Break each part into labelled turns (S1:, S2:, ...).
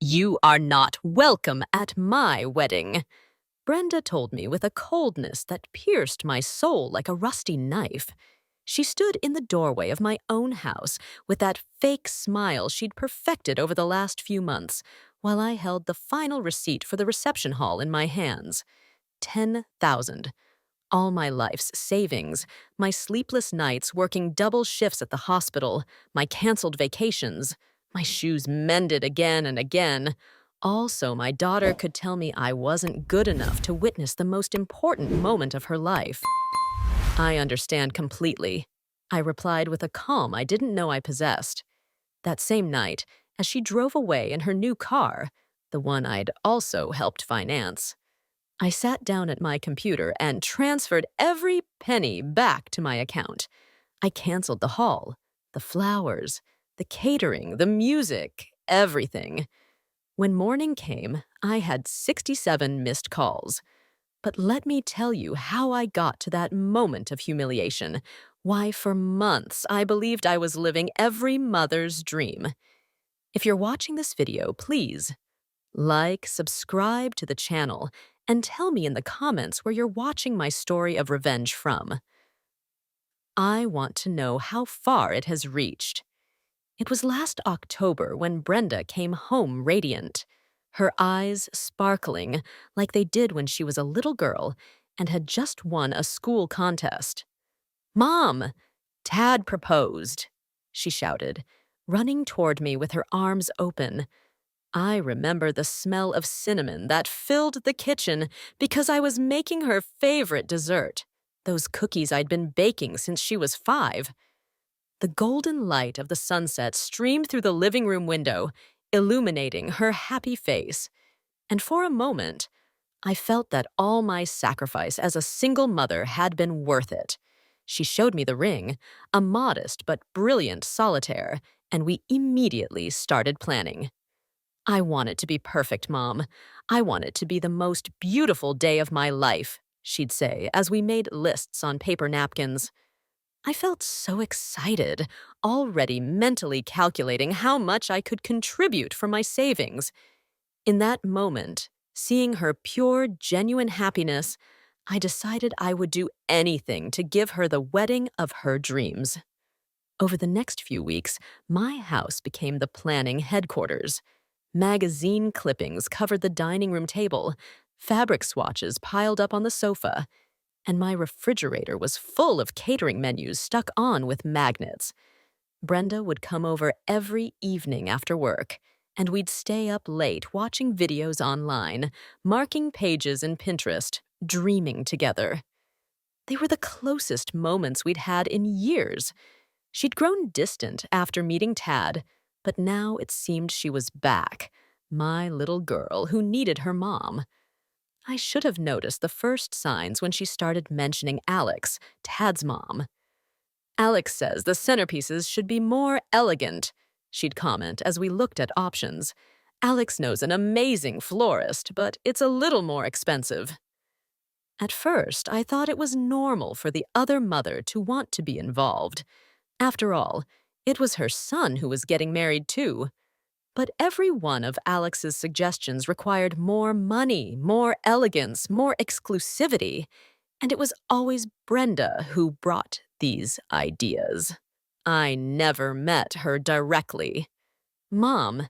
S1: "You are not welcome at my wedding," Brenda told me with a coldness that pierced my soul like a rusty knife. She stood in the doorway of my own house with that fake smile she'd perfected over the last few months, while I held the final receipt for the reception hall in my hands. 10,000. All my life's savings, my sleepless nights working double shifts at the hospital, my canceled vacations, my shoes mended again and again, all so my daughter could tell me I wasn't good enough to witness the most important moment of her life. "I understand completely," I replied with a calm I didn't know I possessed. That same night, as she drove away in her new car, the one I'd also helped finance, I sat down at my computer and transferred every penny back to my account. I canceled the hall, the flowers, the catering, the music, everything. When morning came, I had 67 missed calls. But let me tell you how I got to that moment of humiliation. Why, for months, I believed I was living every mother's dream. If you're watching this video, please like, subscribe to the channel, and tell me in the comments where you're watching my story of revenge from. I want to know how far it has reached. It was last October when Brenda came home radiant, her eyes sparkling like they did when she was a little girl and had just won a school contest. "Mom, Tad proposed," she shouted, running toward me with her arms open. I remember the smell of cinnamon that filled the kitchen because I was making her favorite dessert, those cookies I'd been baking since she was 5. The golden light of the sunset streamed through the living room window, illuminating her happy face. And for a moment, I felt that all my sacrifice as a single mother had been worth it. She showed me the ring, a modest but brilliant solitaire, and we immediately started planning. "I want it to be perfect, Mom. I want it to be the most beautiful day of my life," she'd say as we made lists on paper napkins. I felt so excited, already mentally calculating how much I could contribute from my savings. In that moment, seeing her pure, genuine happiness, I decided I would do anything to give her the wedding of her dreams. Over the next few weeks, my house became the planning headquarters. Magazine clippings covered the dining room table, fabric swatches piled up on the sofa, and my refrigerator was full of catering menus stuck on with magnets. Brenda would come over every evening after work, and we'd stay up late watching videos online, marking pages in Pinterest, dreaming together. They were the closest moments we'd had in years. She'd grown distant after meeting Tad, but now it seemed she was back, my little girl who needed her mom. I should have noticed the first signs when she started mentioning Alex, Tad's mom. "Alex says the centerpieces should be more elegant," she'd comment as we looked at options. "Alex knows an amazing florist, but it's a little more expensive." At first, I thought it was normal for the other mother to want to be involved. After all, it was her son who was getting married too. But every one of Alex's suggestions required more money, more elegance, more exclusivity, and it was always Brenda who brought these ideas. I never met her directly. "Mom,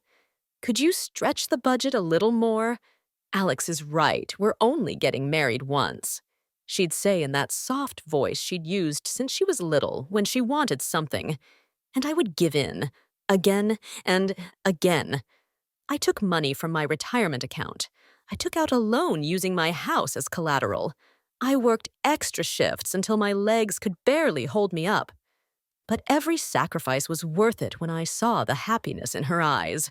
S1: could you stretch the budget a little more? Alex is right, we're only getting married once," she'd say in that soft voice she'd used since she was little when she wanted something. And I would give in, again and again. I took money from my retirement account. I took out a loan using my house as collateral. I worked extra shifts until my legs could barely hold me up. But every sacrifice was worth it when I saw the happiness in her eyes.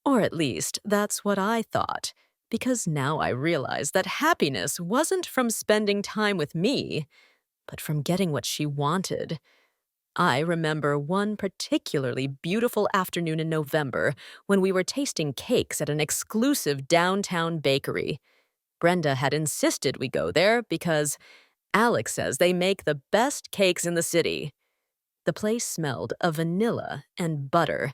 S1: Or at least, that's what I thought. Because now I realize that happiness wasn't from spending time with me, but from getting what she wanted. I remember one particularly beautiful afternoon in November when we were tasting cakes at an exclusive downtown bakery. Brenda had insisted we go there because Alex says they make the best cakes in the city. The place smelled of vanilla and butter.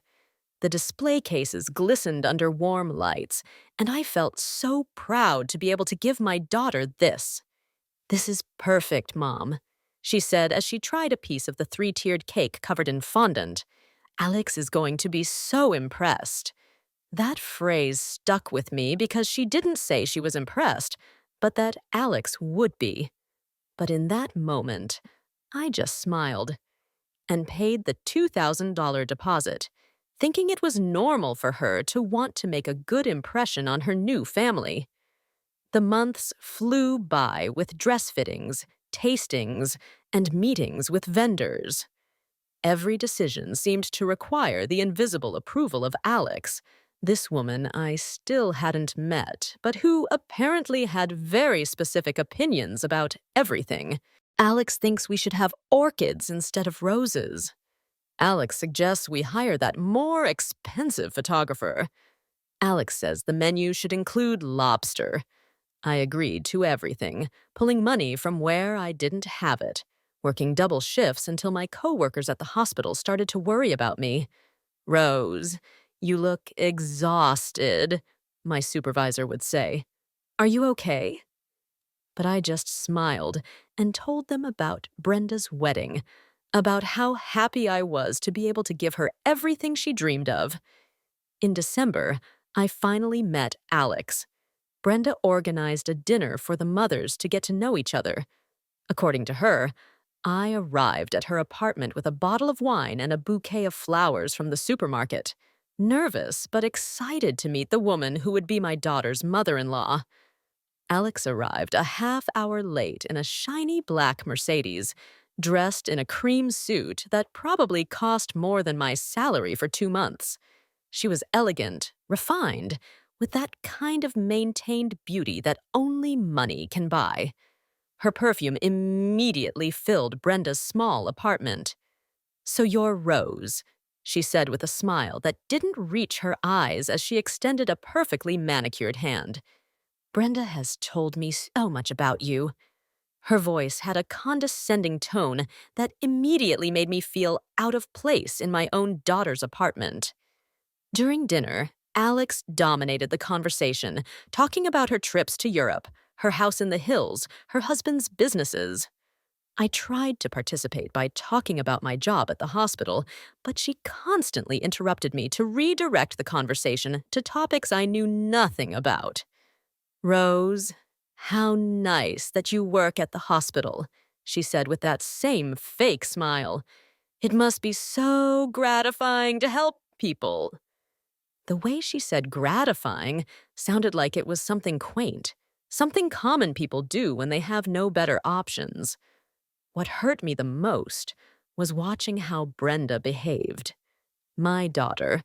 S1: The display cases glistened under warm lights, and I felt so proud to be able to give my daughter this. "This is perfect, Mom," she said as she tried a piece of the three-tiered cake covered in fondant. "Alex is going to be so impressed." That phrase stuck with me because she didn't say she was impressed, but that Alex would be. But in that moment, I just smiled and paid the $2,000 deposit, thinking it was normal for her to want to make a good impression on her new family. The months flew by with dress fittings, tastings, and meetings with vendors. Every decision seemed to require the invisible approval of Alex, this woman I still hadn't met, but who apparently had very specific opinions about everything. "Alex thinks we should have orchids instead of roses." "Alex suggests we hire that more expensive photographer." "Alex says the menu should include lobster." I agreed to everything, pulling money from where I didn't have it, working double shifts until my coworkers at the hospital started to worry about me. "Rose, you look exhausted," my supervisor would say. "Are you okay?" But I just smiled and told them about Brenda's wedding, about how happy I was to be able to give her everything she dreamed of. In December, I finally met Alex. Brenda organized a dinner for the mothers to get to know each other. According to her, I arrived at her apartment with a bottle of wine and a bouquet of flowers from the supermarket, nervous but excited to meet the woman who would be my daughter's mother-in-law. Alex arrived a half-hour late in a shiny black Mercedes, dressed in a cream suit that probably cost more than my salary for 2 months. She was elegant, refined, with that kind of maintained beauty that only money can buy. Her perfume immediately filled Brenda's small apartment. "So you're Rose," she said with a smile that didn't reach her eyes as she extended a perfectly manicured hand. "Brenda has told me so much about you." Her voice had a condescending tone that immediately made me feel out of place in my own daughter's apartment. During dinner, Alex dominated the conversation, talking about her trips to Europe, her house in the hills, her husband's businesses. I tried to participate by talking about my job at the hospital, but she constantly interrupted me to redirect the conversation to topics I knew nothing about. "Rose, how nice that you work at the hospital," she said with that same fake smile. "It must be so gratifying to help people." The way she said gratifying sounded like it was something quaint, something common people do when they have no better options. What hurt me the most was watching how Brenda behaved. My daughter,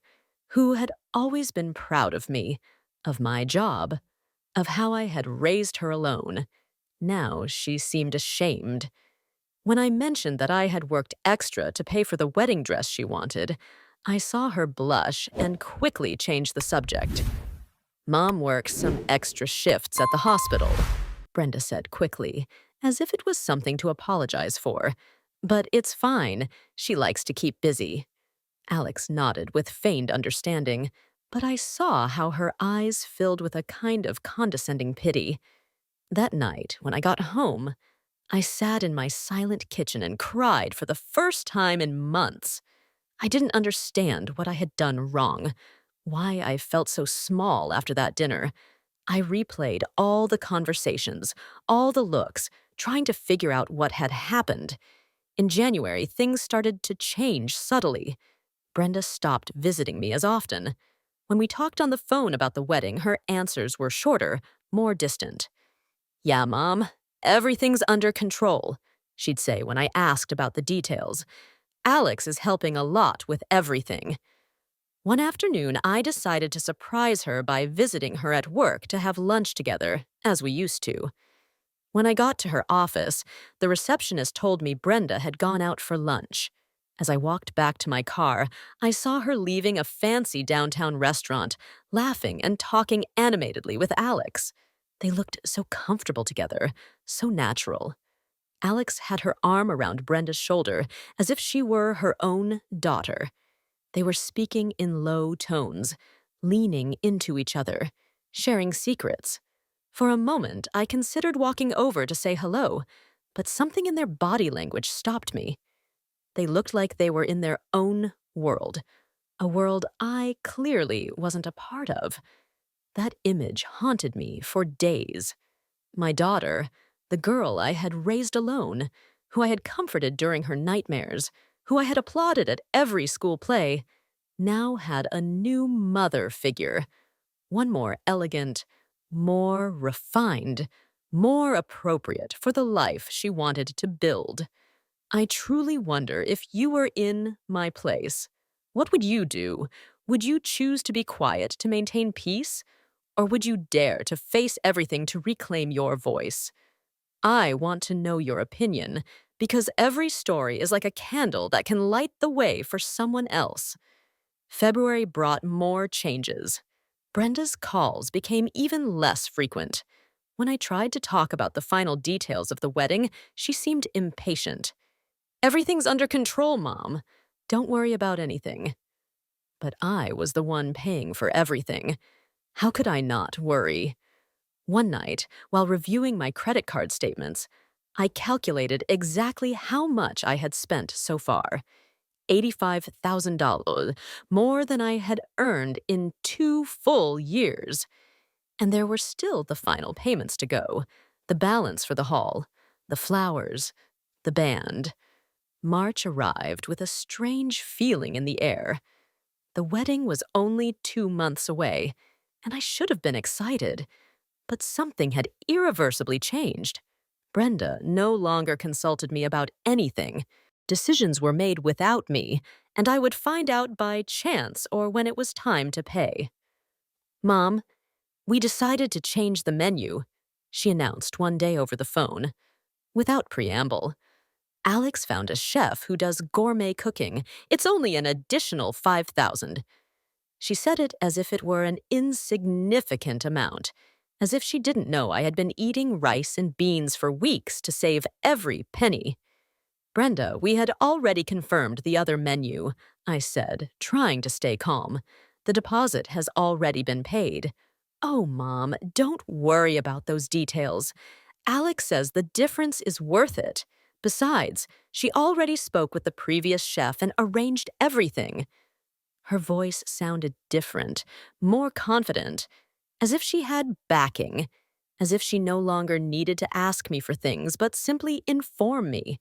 S1: who had always been proud of me, of my job, of how I had raised her alone. Now she seemed ashamed. When I mentioned that I had worked extra to pay for the wedding dress she wanted, I saw her blush and quickly change the subject. "Mom works some extra shifts at the hospital," Brenda said quickly, as if it was something to apologize for. "But it's fine. She likes to keep busy." Alex nodded with feigned understanding, but I saw how her eyes filled with a kind of condescending pity. That night, when I got home, I sat in my silent kitchen and cried for the first time in months. I didn't understand what I had done wrong, why I felt so small after that dinner. I replayed all the conversations, all the looks, trying to figure out what had happened. In January, things started to change subtly. Brenda stopped visiting me as often. When we talked on the phone about the wedding, her answers were shorter, more distant. "Yeah, Mom, everything's under control," she'd say when I asked about the details. "Alex is helping a lot with everything." One afternoon, I decided to surprise her by visiting her at work to have lunch together, as we used to. When I got to her office, the receptionist told me Brenda had gone out for lunch. As I walked back to my car, I saw her leaving a fancy downtown restaurant, laughing and talking animatedly with Alex. They looked so comfortable together, so natural. Alex had her arm around Brenda's shoulder, as if she were her own daughter. They were speaking in low tones, leaning into each other, sharing secrets. For a moment, I considered walking over to say hello, but something in their body language stopped me. They looked like they were in their own world, a world I clearly wasn't a part of. That image haunted me for days. My daughter, the girl I had raised alone, who I had comforted during her nightmares, who I had applauded at every school play, now had a new mother figure, one more elegant, more refined, more appropriate for the life she wanted to build. I truly wonder if you were in my place. What would you do? Would you choose to be quiet to maintain peace? Or would you dare to face everything to reclaim your voice? I want to know your opinion, because every story is like a candle that can light the way for someone else. February brought more changes. Brenda's calls became even less frequent. When I tried to talk about the final details of the wedding, she seemed impatient. "Everything's under control, Mom. Don't worry about anything." But I was the one paying for everything. How could I not worry? One night, while reviewing my credit card statements, I calculated exactly how much I had spent so far. $85,000, more than I had earned in 2 full years. And there were still the final payments to go, the balance for the hall, the flowers, the band. March arrived with a strange feeling in the air. The wedding was only 2 months away, and I should have been excited. But something had irreversibly changed. Brenda no longer consulted me about anything. Decisions were made without me, and I would find out by chance or when it was time to pay. "Mom, we decided to change the menu," she announced one day over the phone. Without preamble, "Alex found a chef who does gourmet cooking. It's only an additional 5,000. She said it as if it were an insignificant amount, as if she didn't know I had been eating rice and beans for weeks to save every penny. "Brenda, we had already confirmed the other menu," I said, trying to stay calm. "The deposit has already been paid." "Oh, Mom, don't worry about those details. Alex says the difference is worth it. Besides, she already spoke with the previous chef and arranged everything." Her voice sounded different, more confident, as if she had backing, as if she no longer needed to ask me for things but simply inform me.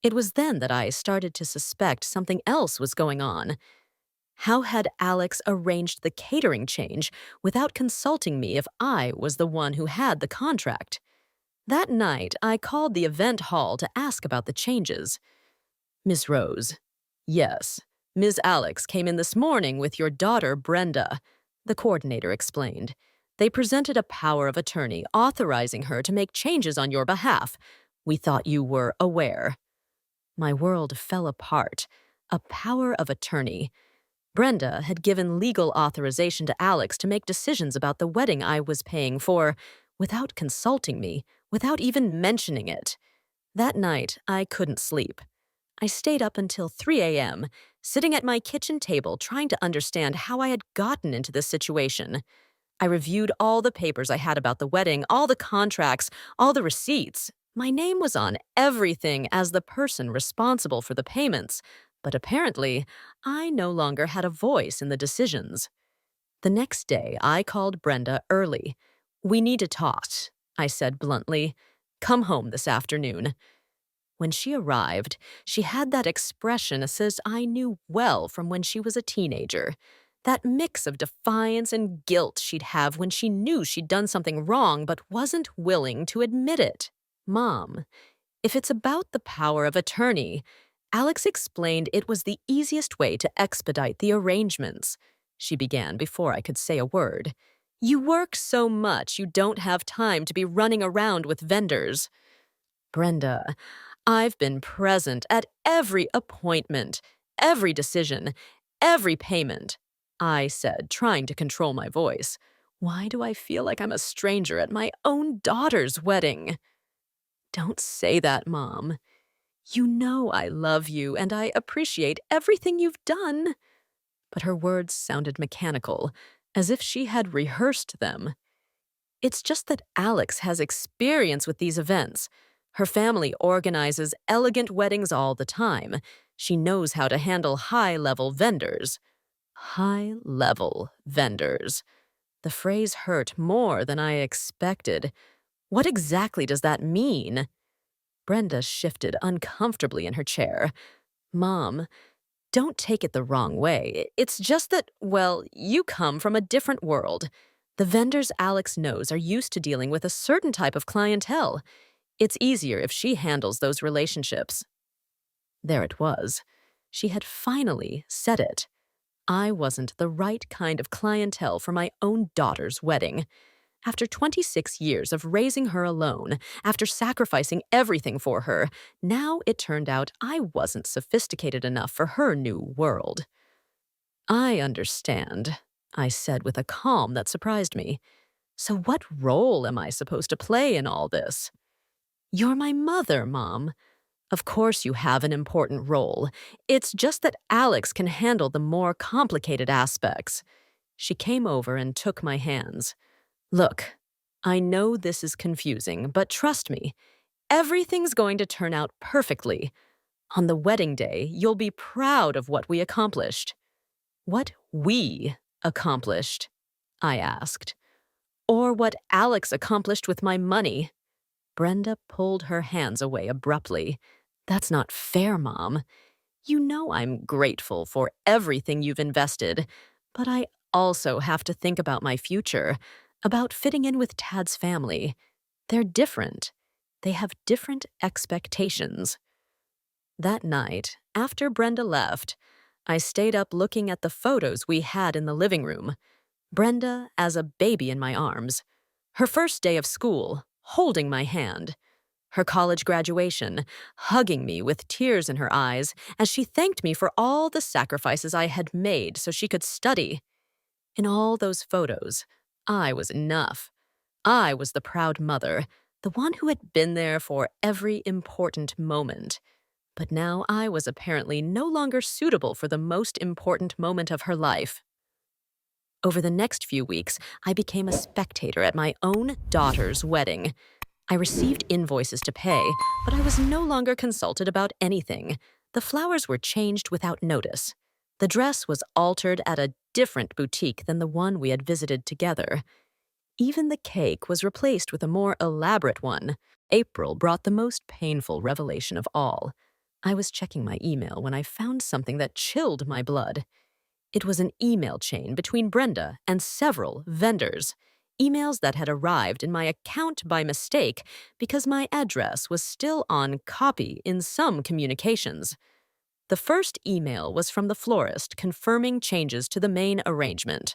S1: It was then that I started to suspect something else was going on. How had Alex arranged the catering change without consulting me if I was the one who had the contract? That night, I called the event hall to ask about the changes. "Miss Rose." "Yes, Ms. Alex came in this morning with your daughter, Brenda," the coordinator explained. "They presented a power of attorney authorizing her to make changes on your behalf. We thought you were aware." My world fell apart. A power of attorney. Brenda had given legal authorization to Alex to make decisions about the wedding I was paying for, without consulting me, without even mentioning it. That night, I couldn't sleep. I stayed up until 3 a.m., sitting at my kitchen table trying to understand how I had gotten into this situation. I reviewed all the papers I had about the wedding, all the contracts, all the receipts. My name was on everything as the person responsible for the payments, but apparently, I no longer had a voice in the decisions. The next day, I called Brenda early. "We need to talk," I said bluntly. "Come home this afternoon." When she arrived, she had that expression as I knew well from when she was a teenager. That mix of defiance and guilt she'd have when she knew she'd done something wrong but wasn't willing to admit it. "Mom, if it's about the power of attorney," Alex explained it was the easiest way to expedite the arrangements. She began before I could say a word. "You work so much you don't have time to be running around with vendors." "Brenda, I've been present at every appointment, every decision, every payment," I said, trying to control my voice. "Why do I feel like I'm a stranger at my own daughter's wedding?" "Don't say that, Mom. You know I love you and I appreciate everything you've done." but her words sounded mechanical, as if she had rehearsed them. It's just that Alex has experience with these events. Her family organizes elegant weddings all the time. She knows how to handle high-level vendors. High-level vendors. The phrase hurt more than I expected. What exactly does that mean? Brenda shifted uncomfortably in her chair. Mom, don't take it the wrong way. It's just that, well, you come from a different world. The vendors Alex knows are used to dealing with a certain type of clientele. It's easier if she handles those relationships. There it was. She had finally said it. I wasn't the right kind of clientele for my own daughter's wedding. After 26 years of raising her alone, after sacrificing everything for her, now it turned out I wasn't sophisticated enough for her new world. I understand, I said with a calm that surprised me. So what role am I supposed to play in all this? You're my mother, Mom. Of course you have an important role. It's just that Alex can handle the more complicated aspects. She came over and took my hands. Look, I know this is confusing, but trust me, everything's going to turn out perfectly. On the wedding day, you'll be proud of what we accomplished. What we accomplished? I asked. Or what Alex accomplished with my money? Brenda pulled her hands away abruptly. That's not fair, Mom. You know I'm grateful for everything you've invested, but I also have to think about my future, about fitting in with Tad's family. They're different. They have different expectations. That night, after Brenda left, I stayed up looking at the photos we had in the living room. Brenda as a baby in my arms. Her first day of school, holding my hand. Her college graduation, hugging me with tears in her eyes as she thanked me for all the sacrifices I had made so she could study. In all those photos, I was enough. I was the proud mother, the one who had been there for every important moment. But now I was apparently no longer suitable for the most important moment of her life. Over the next few weeks, I became a spectator at my own daughter's wedding. I received invoices to pay, but I was no longer consulted about anything. The flowers were changed without notice. The dress was altered at a different boutique than the one we had visited together. Even the cake was replaced with a more elaborate one. April brought the most painful revelation of all. I was checking my email when I found something that chilled my blood. It was an email chain between Brenda and several vendors. Emails that had arrived in my account by mistake because my address was still on copy in some communications. The first email was from the florist confirming changes to the main arrangement.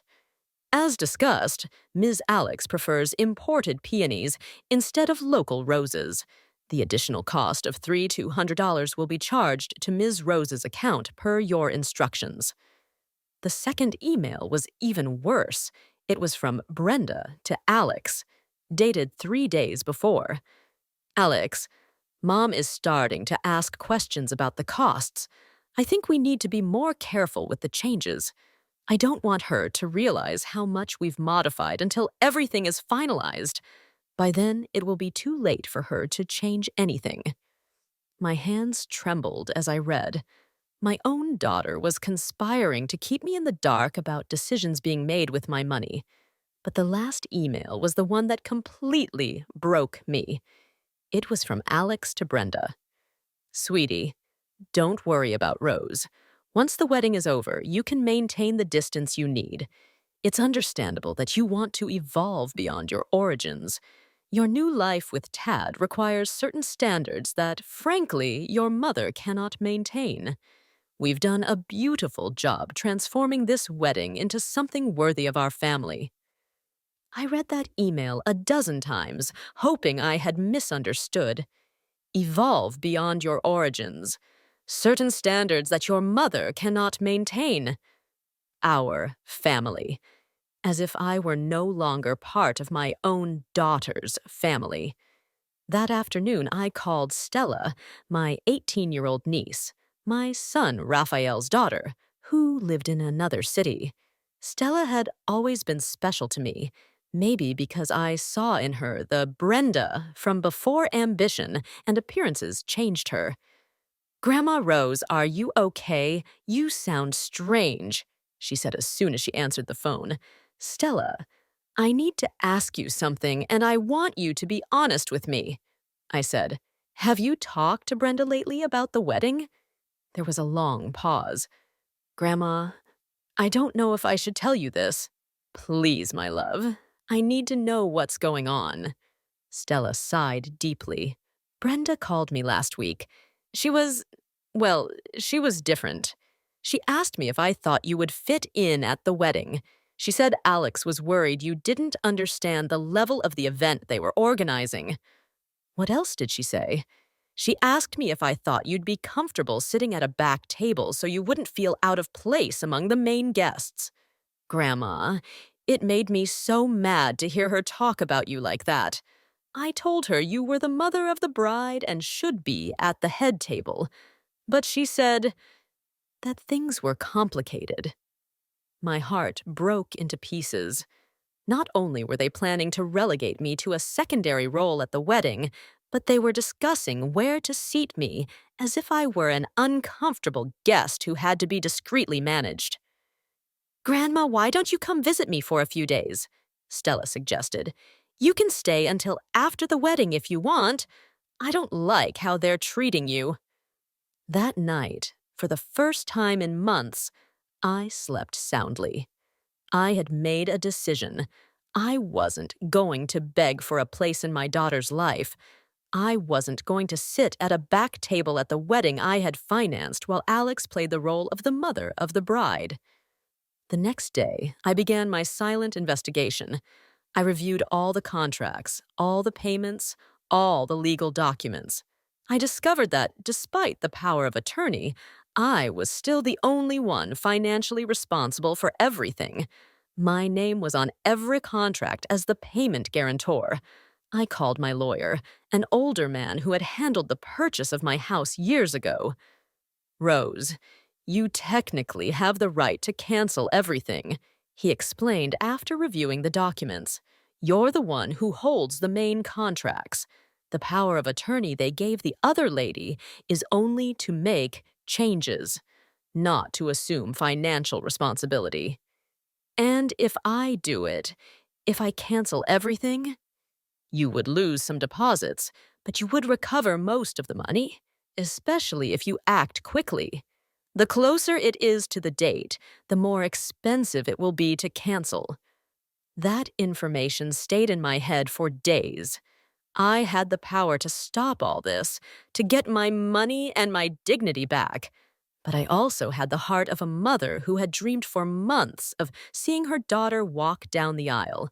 S1: As discussed, Ms. Alex prefers imported peonies instead of local roses. The additional cost of $300 to $100 will be charged to Ms. Rose's account per your instructions. The second email was even worse. It was from Brenda to Alex, dated 3 days before. Alex, Mom is starting to ask questions about the costs. I think we need to be more careful with the changes. I don't want her to realize how much we've modified until everything is finalized. By then, it will be too late for her to change anything. My hands trembled as I read. My own daughter was conspiring to keep me in the dark about decisions being made with my money. But the last email was the one that completely broke me. It was from Alex to Brenda. Sweetie, don't worry about Rose. Once the wedding is over, you can maintain the distance you need. It's understandable that you want to evolve beyond your origins. Your new life with Tad requires certain standards that, frankly, your mother cannot maintain. We've done a beautiful job transforming this wedding into something worthy of our family. I read that email a dozen times, hoping I had misunderstood. Evolve beyond your origins. Certain standards that your mother cannot maintain. Our family. As if I were no longer part of my own daughter's family. That afternoon, I called Stella, my 18-year-old niece, my son Raphael's daughter, who lived in another city. Stella had always been special to me, maybe because I saw in her the Brenda from before ambition and appearances changed her. "Grandma Rose, are you okay? You sound strange," she said as soon as she answered the phone. "Stella, I need to ask you something, and I want you to be honest with me," I said. "Have you talked to Brenda lately about the wedding?" There was a long pause. "Grandma, I don't know if I should tell you this." "Please, my love. I need to know what's going on." Stella sighed deeply. "Brenda called me last week. She was, well, she was different. She asked me if I thought you would fit in at the wedding. She said Alex was worried you didn't understand the level of the event they were organizing." "What else did she say?" "She asked me if I thought you'd be comfortable sitting at a back table so you wouldn't feel out of place among the main guests." "Grandma, it made me so mad to hear her talk about you like that. I told her you were the mother of the bride and should be at the head table. But she said that things were complicated." My heart broke into pieces. Not only were they planning to relegate me to a secondary role at the wedding, but they were discussing where to seat me as if I were an uncomfortable guest who had to be discreetly managed. "Grandma, why don't you come visit me for a few days?" Stella suggested. "You can stay until after the wedding if you want. I don't like how they're treating you." That night, for the first time in months, I slept soundly. I had made a decision. I wasn't going to beg for a place in my daughter's life. I wasn't going to sit at a back table at the wedding I had financed while Alex played the role of the mother of the bride. The next day, I began my silent investigation. I reviewed all the contracts, all the payments, all the legal documents. I discovered that, despite the power of attorney, I was still the only one financially responsible for everything. My name was on every contract as the payment guarantor. I called my lawyer, an older man who had handled the purchase of my house years ago. "Rose, you technically have the right to cancel everything," he explained after reviewing the documents. "You're the one who holds the main contracts. The power of attorney they gave the other lady is only to make changes, not to assume financial responsibility. And if I do it, if I cancel everything, you would lose some deposits, but you would recover most of the money, especially if you act quickly. The closer it is to the date, the more expensive it will be to cancel." That information stayed in my head for days. I had the power to stop all this, to get my money and my dignity back. But I also had the heart of a mother who had dreamed for months of seeing her daughter walk down the aisle.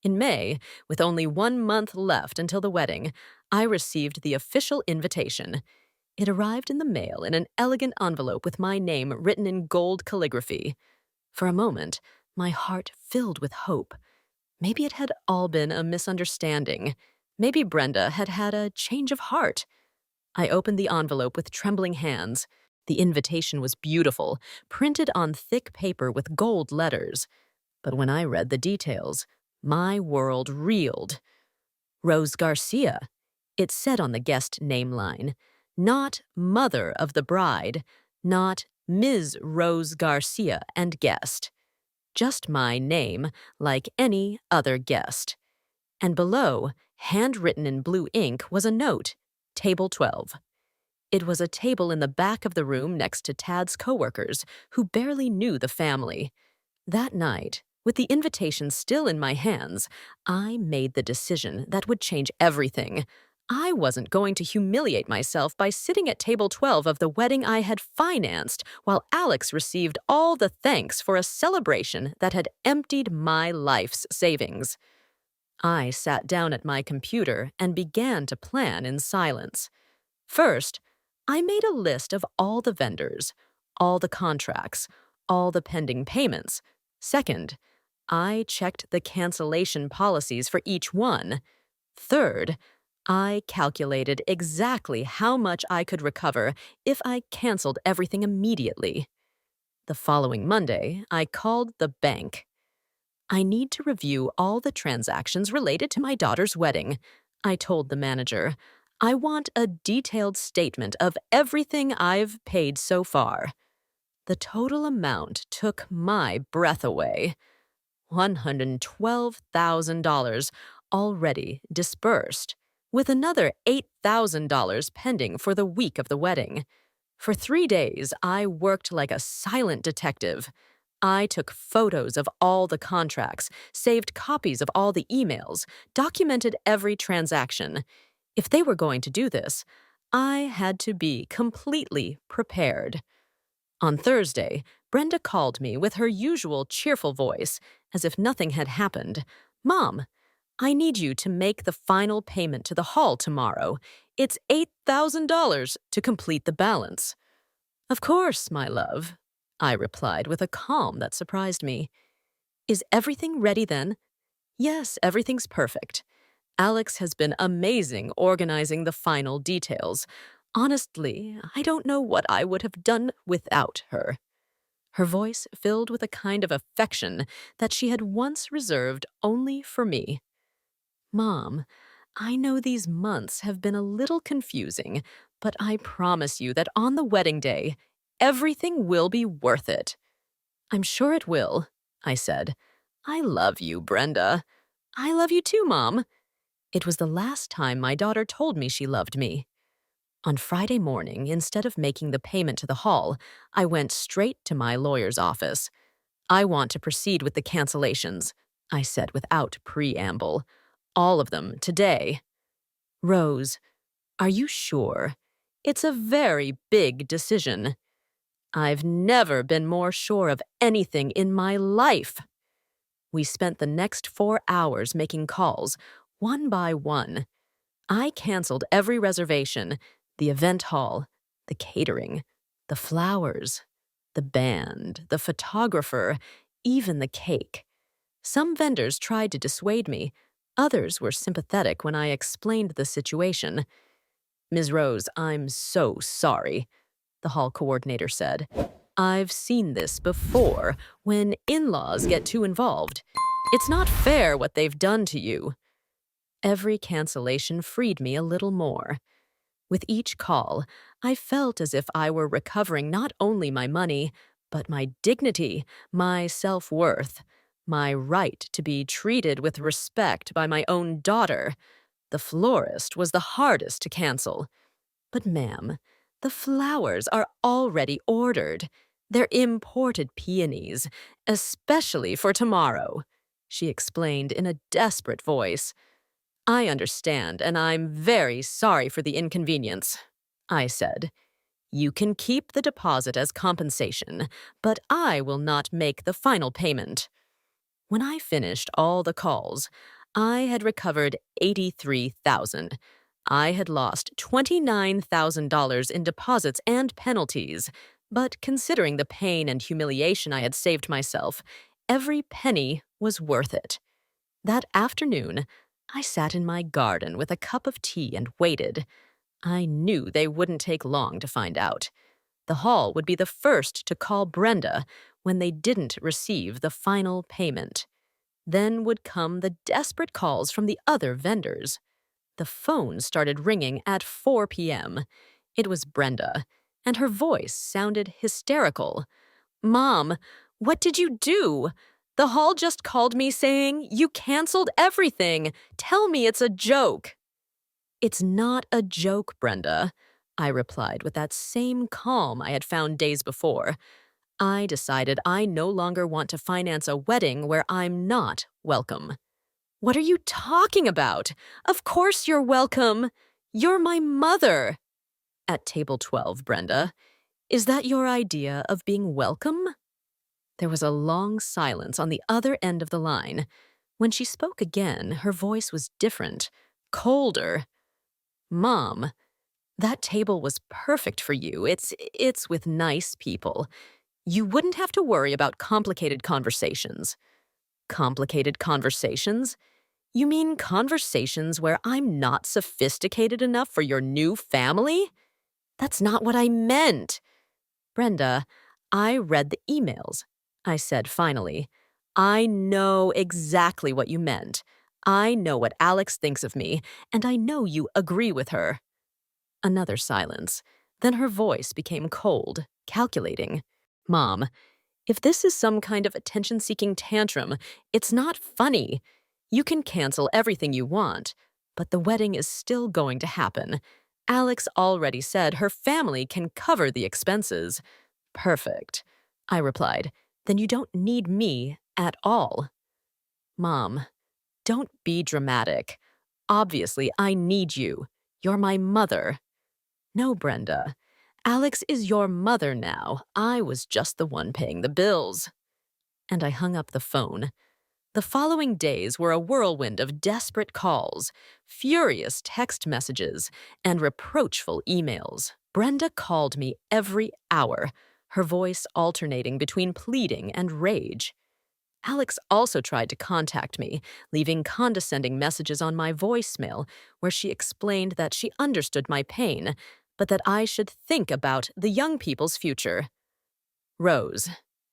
S1: In May, with only 1 month left until the wedding, I received the official invitation. It arrived in the mail in an elegant envelope with my name written in gold calligraphy. For a moment, my heart filled with hope. Maybe it had all been a misunderstanding. Maybe Brenda had had a change of heart. I opened the envelope with trembling hands. The invitation was beautiful, printed on thick paper with gold letters. But when I read the details, my world reeled. "Rose Garcia," it said on the guest name line. Not mother of the bride, not Ms. Rose Garcia and guest. Just my name, like any other guest. And below, handwritten in blue ink, was a note, Table 12. It was a table in the back of the room next to Tad's coworkers, who barely knew the family. That night, with the invitation still in my hands, I made the decision that would change everything. I wasn't going to humiliate myself by sitting at table 12 of the wedding I had financed while Alex received all the thanks for a celebration that had emptied my life's savings. I sat down at my computer and began to plan in silence. First, I made a list of all the vendors, all the contracts, all the pending payments. Second, I checked the cancellation policies for each one. Third, I calculated exactly how much I could recover if I canceled everything immediately. The following Monday, I called the bank. I need to review all the transactions related to my daughter's wedding. I told the manager. I want a detailed statement of everything I've paid so far. The total amount took my breath away. $112,000 already disbursed, with another $8,000 pending for the week of the wedding. For 3 days, I worked like a silent detective. I took photos of all the contracts, saved copies of all the emails, documented every transaction. If they were going to do this, I had to be completely prepared. On Thursday, Brenda called me with her usual cheerful voice, as if nothing had happened. "Mom, I need you to make the final payment to the hall tomorrow. It's $8,000 to complete the balance." "Of course, my love," I replied with a calm that surprised me. "Is everything ready then?" "Yes, everything's perfect. Alex has been amazing organizing the final details. Honestly, I don't know what I would have done without her." Her voice filled with a kind of affection that she had once reserved only for me. "Mom, I know these months have been a little confusing, but I promise you that on the wedding day, everything will be worth it." "I'm sure it will," I said. "I love you, Brenda." "I love you too, Mom." It was the last time my daughter told me she loved me. On Friday morning, instead of making the payment to the hall, I went straight to my lawyer's office. "I want to proceed with the cancellations," I said without preamble. "All of them, today." "Rose, are you sure? It's a very big decision." "I've never been more sure of anything in my life." We spent the next 4 hours making calls, one by one. I canceled every reservation: the event hall, the catering, the flowers, the band, the photographer, even the cake. Some vendors tried to dissuade me. Others were sympathetic when I explained the situation. "Ms. Rose, I'm so sorry," the hall coordinator said. "I've seen this before when in-laws get too involved. It's not fair what they've done to you." Every cancellation freed me a little more. With each call, I felt as if I were recovering not only my money, but my dignity, my self-worth, my right to be treated with respect by my own daughter. The florist was the hardest to cancel. "But ma'am, the flowers are already ordered. They're imported peonies, especially for tomorrow," she explained in a desperate voice. "I understand, and I'm very sorry for the inconvenience," I said. "You can keep the deposit as compensation, but I will not make the final payment." When I finished all the calls, I had recovered $83,000. I had lost $29,000 in deposits and penalties, but considering the pain and humiliation I had saved myself, every penny was worth it. That afternoon, I sat in my garden with a cup of tea and waited. I knew they wouldn't take long to find out. The hall would be the first to call Brenda when they didn't receive the final payment. Then would come the desperate calls from the other vendors. The phone started ringing at 4 p.m. It was Brenda, and her voice sounded hysterical. "Mom, what did you do? The hall just called me saying you canceled everything. Tell me it's a joke." "It's not a joke, Brenda," I replied with that same calm I had found days before. "I decided I no longer want to finance a wedding where I'm not welcome." "What are you talking about? Of course you're welcome. You're my mother." "At table 12, Brenda. Is that your idea of being welcome?" There was a long silence on the other end of the line. When she spoke again, her voice was different, colder. "Mom, that table was perfect for you. It's with nice people. You wouldn't have to worry about complicated conversations." "Complicated conversations? You mean conversations where I'm not sophisticated enough for your new family?" "That's not what I meant." "Brenda, I read the emails, I said finally. I know exactly what you meant. I know what Alex thinks of me, and I know you agree with her. Another silence. Then her voice became cold, calculating. Mom, if this is some kind of attention-seeking tantrum, it's not funny. You can cancel everything you want, but the wedding is still going to happen. Alex already said her family can cover the expenses. Perfect, I replied. Then you don't need me at all. Mom, don't be dramatic. Obviously, I need you. You're my mother. No, Brenda. Alex is your mother now. I was just the one paying the bills. And I hung up the phone. The following days were a whirlwind of desperate calls, furious text messages, and reproachful emails. Brenda called me every hour, her voice alternating between pleading and rage. Alex also tried to contact me, leaving condescending messages on my voicemail where she explained that she understood my pain, but that I should think about the young people's future. Rose,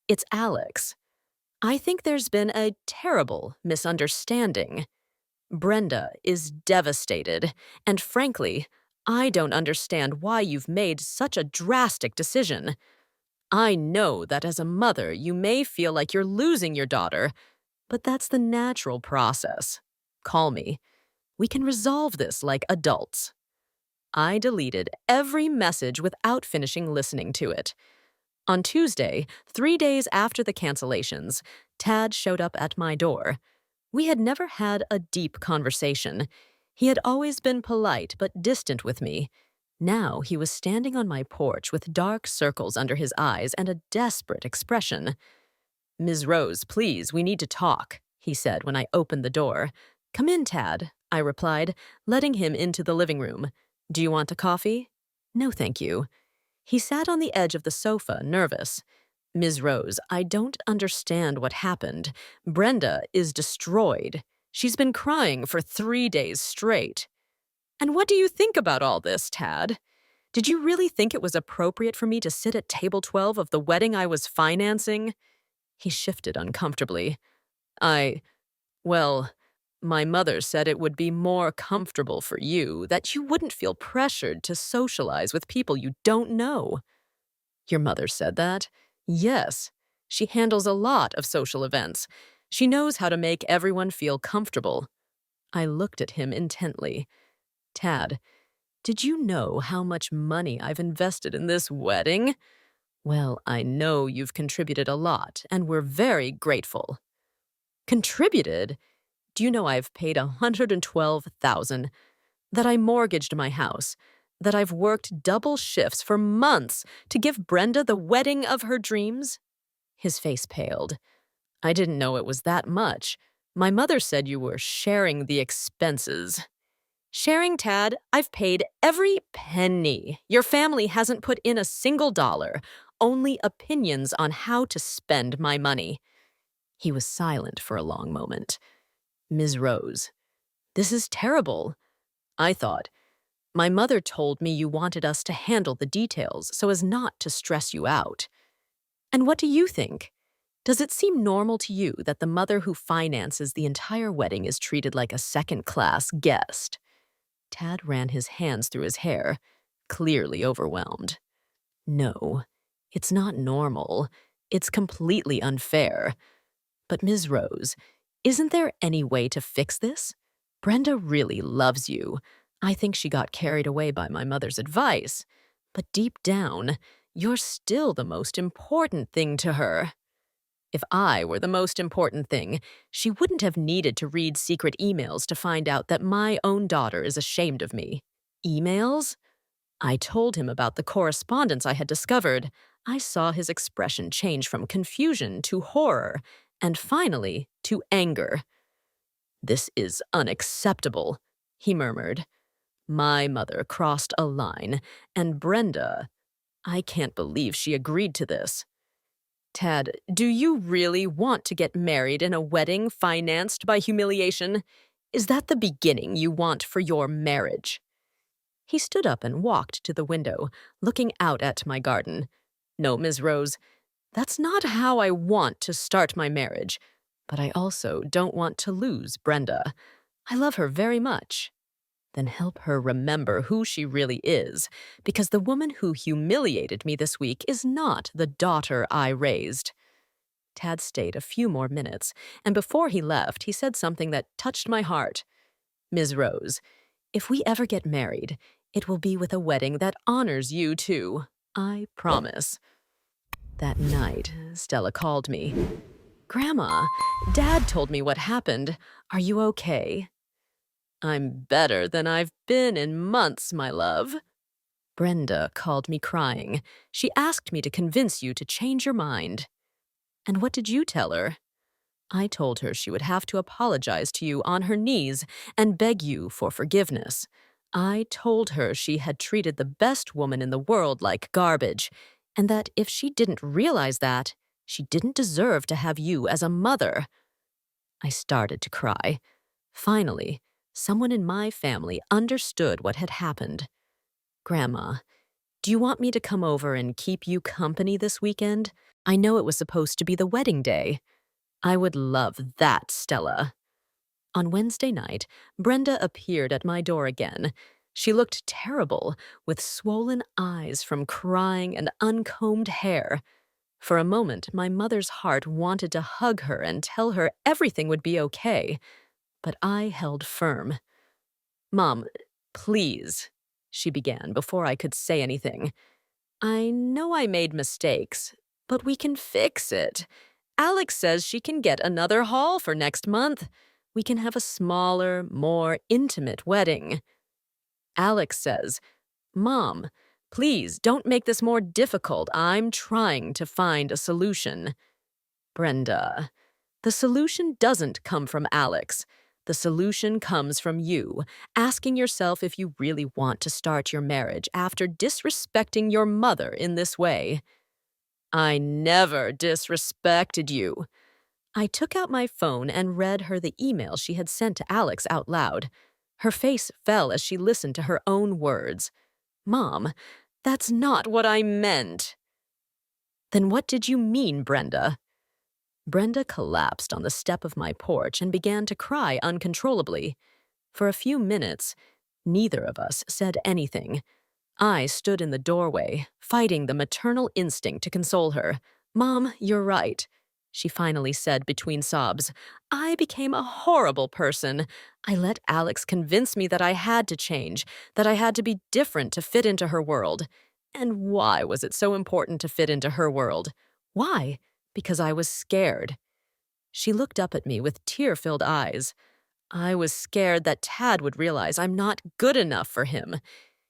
S1: it's Alex. I think there's been a terrible misunderstanding. Brenda is devastated, and frankly, I don't understand why you've made such a drastic decision. I know that as a mother, you may feel like you're losing your daughter, but that's the natural process. Call me. We can resolve this like adults. I deleted every message without finishing listening to it. On Tuesday, 3 days after the cancellations, Tad showed up at my door. We had never had a deep conversation. He had always been polite but distant with me. Now he was standing on my porch with dark circles under his eyes and a desperate expression. "Ms. Rose, please, we need to talk," he said when I opened the door. "Come in, Tad," I replied, letting him into the living room. "Do you want a coffee?" "No, thank you." He sat on the edge of the sofa, nervous. "Ms. Rose, I don't understand what happened. Brenda is destroyed. She's been crying for 3 days straight." "And what do you think about all this, Tad? Did you really think it was appropriate for me to sit at table 12 of the wedding I was financing?" He shifted uncomfortably. Well, my mother said it would be more comfortable for you, that you wouldn't feel pressured to socialize with people you don't know." "Your mother said that?" "Yes. She handles a lot of social events. She knows how to make everyone feel comfortable." I looked at him intently. "Tad, did you know how much money I've invested in this wedding?" "Well, I know you've contributed a lot, and we're very grateful." "Contributed? Do you know I've paid $112,000, that I mortgaged my house, that I've worked double shifts for months to give Brenda the wedding of her dreams?" His face paled. "I didn't know it was that much. My mother said you were sharing the expenses." "Sharing, Tad? I've paid every penny. Your family hasn't put in a single dollar, only opinions on how to spend my money." He was silent for a long moment. "Ms. Rose, this is terrible. I thought, my mother told me you wanted us to handle the details so as not to stress you out. And what do you think? Does it seem normal to you that the mother who finances the entire wedding is treated like a second-class guest?" Tad ran his hands through his hair, clearly overwhelmed. "No, it's not normal. It's completely unfair. But Ms. Rose, isn't there any way to fix this? Brenda really loves you. I think she got carried away by my mother's advice. But deep down, you're still the most important thing to her. If I were the most important thing, she wouldn't have needed to read secret emails to find out that my own daughter is ashamed of me." "Emails?" I told him about the correspondence I had discovered. I saw his expression change from confusion to horror, and finally to anger. "This is unacceptable," he murmured. "My mother crossed a line, and Brenda, I can't believe she agreed to this." "Tad, do you really want to get married in a wedding financed by humiliation? Is that the beginning you want for your marriage?" He stood up and walked to the window, looking out at my garden. "No, Ms. Rose, That's not how I want to start my marriage, but I also don't want to lose Brenda. I love her very much. Then help her remember who she really is, because the woman who humiliated me this week is not the daughter I raised. Tad stayed a few more minutes, and before he left, he said something that touched my heart. Ms. Rose, if we ever get married, it will be with a wedding that honors you too. I promise. That night, Stella called me. Grandma, Dad told me what happened. Are you okay? I'm better than I've been in months, my love. Brenda called me crying. She asked me to convince you to change your mind. And what did you tell her? I told her she would have to apologize to you on her knees and beg you for forgiveness. I told her she had treated the best woman in the world like garbage, and that if she didn't realize that, she didn't deserve to have you as a mother. I started to cry. Finally, someone in my family understood what had happened. Grandma, do you want me to come over and keep you company this weekend? I know it was supposed to be the wedding day. I would love that, Stella. On Wednesday night, Brenda appeared at my door again. She looked terrible, with swollen eyes from crying and uncombed hair. For a moment, my mother's heart wanted to hug her and tell her everything would be okay, but I held firm. Mom, please, she began before I could say anything. I know I made mistakes, but we can fix it. Alex says she can get another hall for next month. We can have a smaller, more intimate wedding. Alex says, Mom, please don't make this more difficult. I'm trying to find a solution. Brenda, the solution doesn't come from Alex. The solution comes from you, asking yourself if you really want to start your marriage after disrespecting your mother in this way. I never disrespected you. I took out my phone and read her the email she had sent to Alex out loud. Her face fell as she listened to her own words. Mom, that's not what I meant. Then what did you mean, Brenda? Brenda collapsed on the step of my porch and began to cry uncontrollably. For a few minutes, neither of us said anything. I stood in the doorway, fighting the maternal instinct to console her. Mom, you're right, she finally said between sobs. I became a horrible person. I let Alex convince me that I had to change, that I had to be different to fit into her world. And why was it so important to fit into her world? Why? Because I was scared. She looked up at me with tear-filled eyes. I was scared that Tad would realize I'm not good enough for him.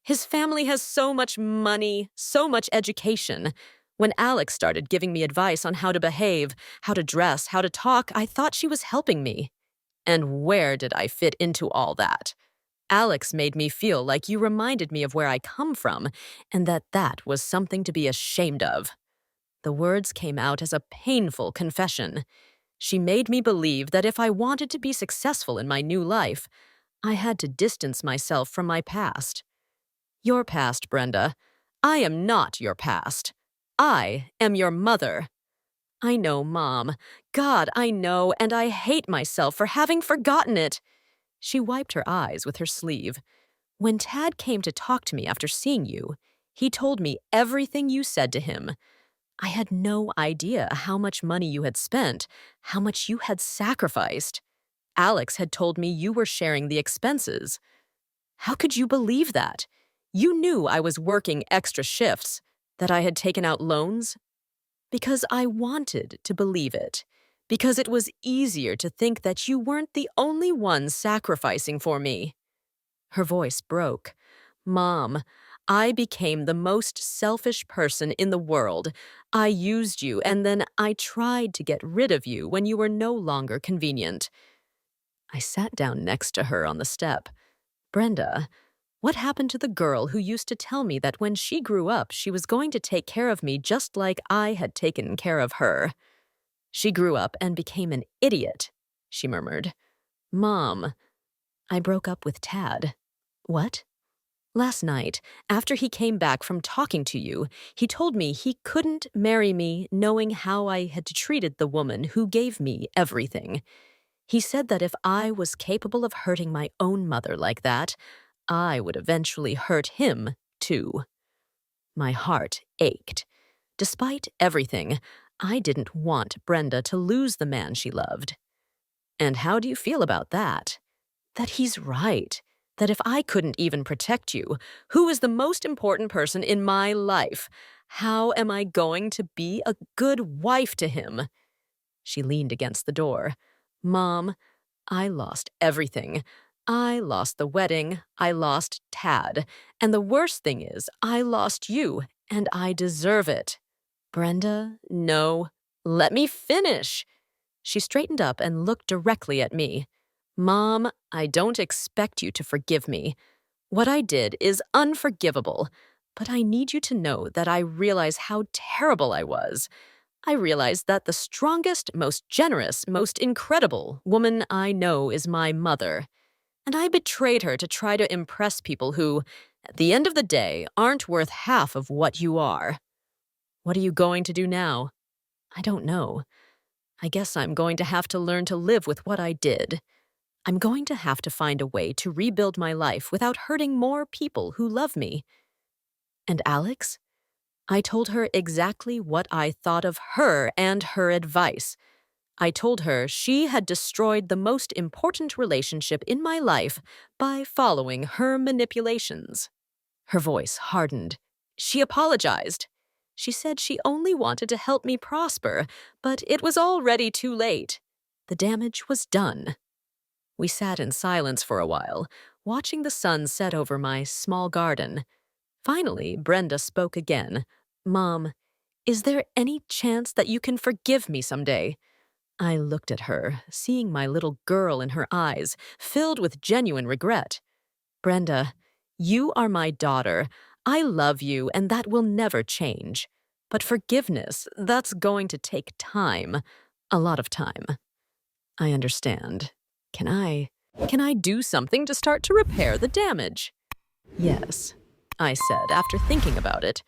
S1: His family has so much money, so much education. When Alex started giving me advice on how to behave, how to dress, how to talk, I thought she was helping me. And where did I fit into all that? Alex made me feel like you reminded me of where I come from, and that was something to be ashamed of. The words came out as a painful confession. She made me believe that if I wanted to be successful in my new life, I had to distance myself from my past. Your past, Brenda. I am not your past. I am your mother. I know, Mom. God, I know, and I hate myself for having forgotten it. She wiped her eyes with her sleeve. When Tad came to talk to me after seeing you, he told me everything you said to him. I had no idea how much money you had spent, how much you had sacrificed. Alex had told me you were sharing the expenses. How could you believe that? You knew I was working extra shifts, that I had taken out loans. Because I wanted to believe it. Because it was easier to think that you weren't the only one sacrificing for me. Her voice broke. Mom, I became the most selfish person in the world. I used you, and then I tried to get rid of you when you were no longer convenient. I sat down next to her on the step. Brenda, what happened to the girl who used to tell me that when she grew up, she was going to take care of me just like I had taken care of her? She grew up and became an idiot, she murmured. Mom, I broke up with Tad. What? Last night, after he came back from talking to you, he told me he couldn't marry me knowing how I had treated the woman who gave me everything. He said that if I was capable of hurting my own mother like that, I would eventually hurt him, too. My heart ached. Despite everything, I didn't want Brenda to lose the man she loved. And how do you feel about that? That he's right. That if I couldn't even protect you, who is the most important person in my life, how am I going to be a good wife to him? She leaned against the door. Mom, I lost everything. I lost the wedding. I lost Tad. And the worst thing is, I lost you, and I deserve it. Brenda, no. Let me finish. She straightened up and looked directly at me. Mom, I don't expect you to forgive me. What I did is unforgivable, but I need you to know that I realize how terrible I was. I realize that the strongest, most generous, most incredible woman I know is my mother. And I betrayed her to try to impress people who, at the end of the day, aren't worth half of what you are. What are you going to do now? I don't know. I guess I'm going to have to learn to live with what I did. I'm going to have to find a way to rebuild my life without hurting more people who love me. And Alex? I told her exactly what I thought of her and her advice. I told her she had destroyed the most important relationship in my life by following her manipulations. Her voice hardened. She apologized. She said she only wanted to help me prosper, but it was already too late. The damage was done. We sat in silence for a while, watching the sun set over my small garden. Finally, Brenda spoke again. Mom, is there any chance that you can forgive me someday? I looked at her, seeing my little girl in her eyes, filled with genuine regret. Brenda, you are my daughter. I love you, and that will never change. But forgiveness, that's going to take time. A lot of time. I understand. Can I do something to start to repair the damage? Yes, I said after thinking about it.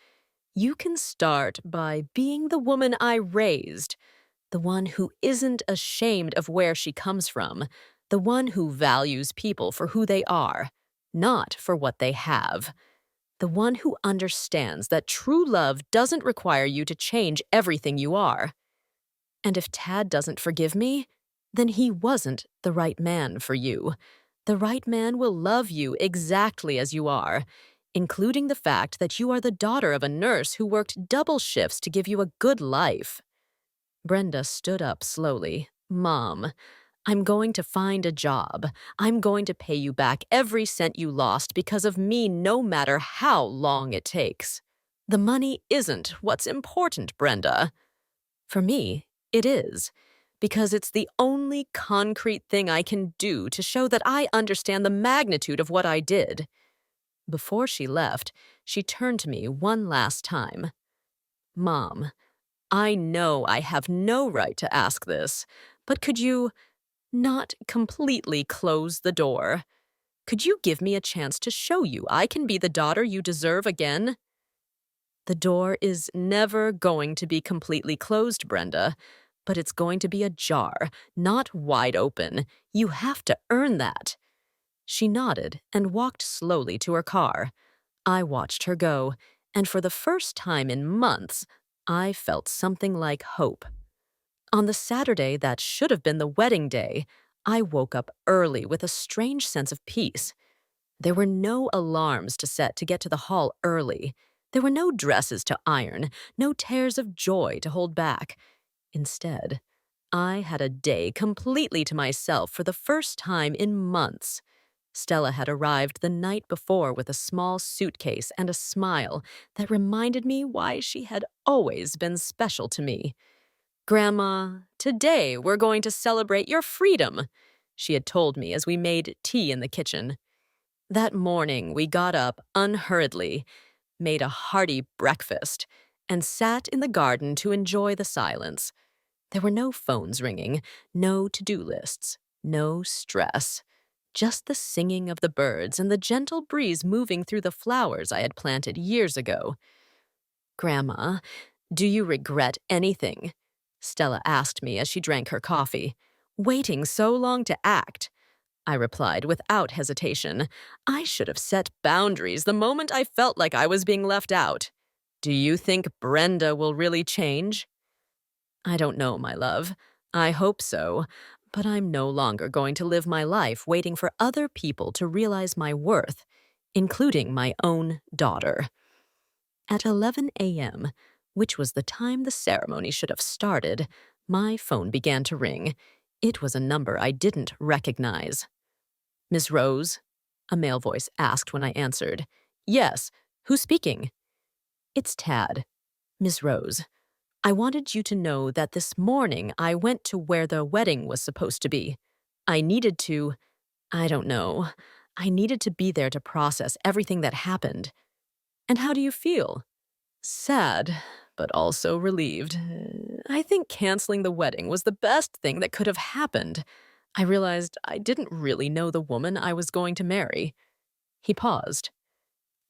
S1: You can start by being the woman I raised, the one who isn't ashamed of where she comes from, the one who values people for who they are, not for what they have, the one who understands that true love doesn't require you to change everything you are. And if Tad doesn't forgive me, then he wasn't the right man for you. The right man will love you exactly as you are, including the fact that you are the daughter of a nurse who worked double shifts to give you a good life. Brenda stood up slowly. Mom, I'm going to find a job. I'm going to pay you back every cent you lost because of me no matter how long it takes. The money isn't what's important, Brenda. For me, it is, because it's the only concrete thing I can do to show that I understand the magnitude of what I did. Before she left, she turned to me one last time. Mom, I know I have no right to ask this, but could you not completely close the door? Could you give me a chance to show you I can be the daughter you deserve again? The door is never going to be completely closed, Brenda, but it's going to be ajar, not wide open. You have to earn that. She nodded and walked slowly to her car. I watched her go, and for the first time in months, I felt something like hope. On the Saturday that should have been the wedding day, I woke up early with a strange sense of peace. There were no alarms to set to get to the hall early. There were no dresses to iron, no tears of joy to hold back. Instead, I had a day completely to myself for the first time in months. Stella had arrived the night before with a small suitcase and a smile that reminded me why she had always been special to me. Grandma, today we're going to celebrate your freedom, she had told me as we made tea in the kitchen. That morning we got up unhurriedly, made a hearty breakfast, and sat in the garden to enjoy the silence. There were no phones ringing, no to-do lists, no stress. just the singing of the birds and the gentle breeze moving through the flowers I had planted years ago. Grandma, do you regret anything? Stella asked me as she drank her coffee. Waiting so long to act. I replied without hesitation. I should have set boundaries the moment I felt like I was being left out. Do you think Brenda will really change? I don't know, my love. I hope so. But I'm no longer going to live my life waiting for other people to realize my worth, including my own daughter. At 11 a.m., which was the time the ceremony should have started, my phone began to ring. It was a number I didn't recognize. Miss Rose? A male voice asked when I answered. Yes, who's speaking? It's Tad. Miss Rose, I wanted you to know that this morning I went to where the wedding was supposed to be. I needed to, I don't know, I needed to be there to process everything that happened. And how do you feel? Sad, but also relieved. I think canceling the wedding was the best thing that could have happened. I realized I didn't really know the woman I was going to marry. He paused.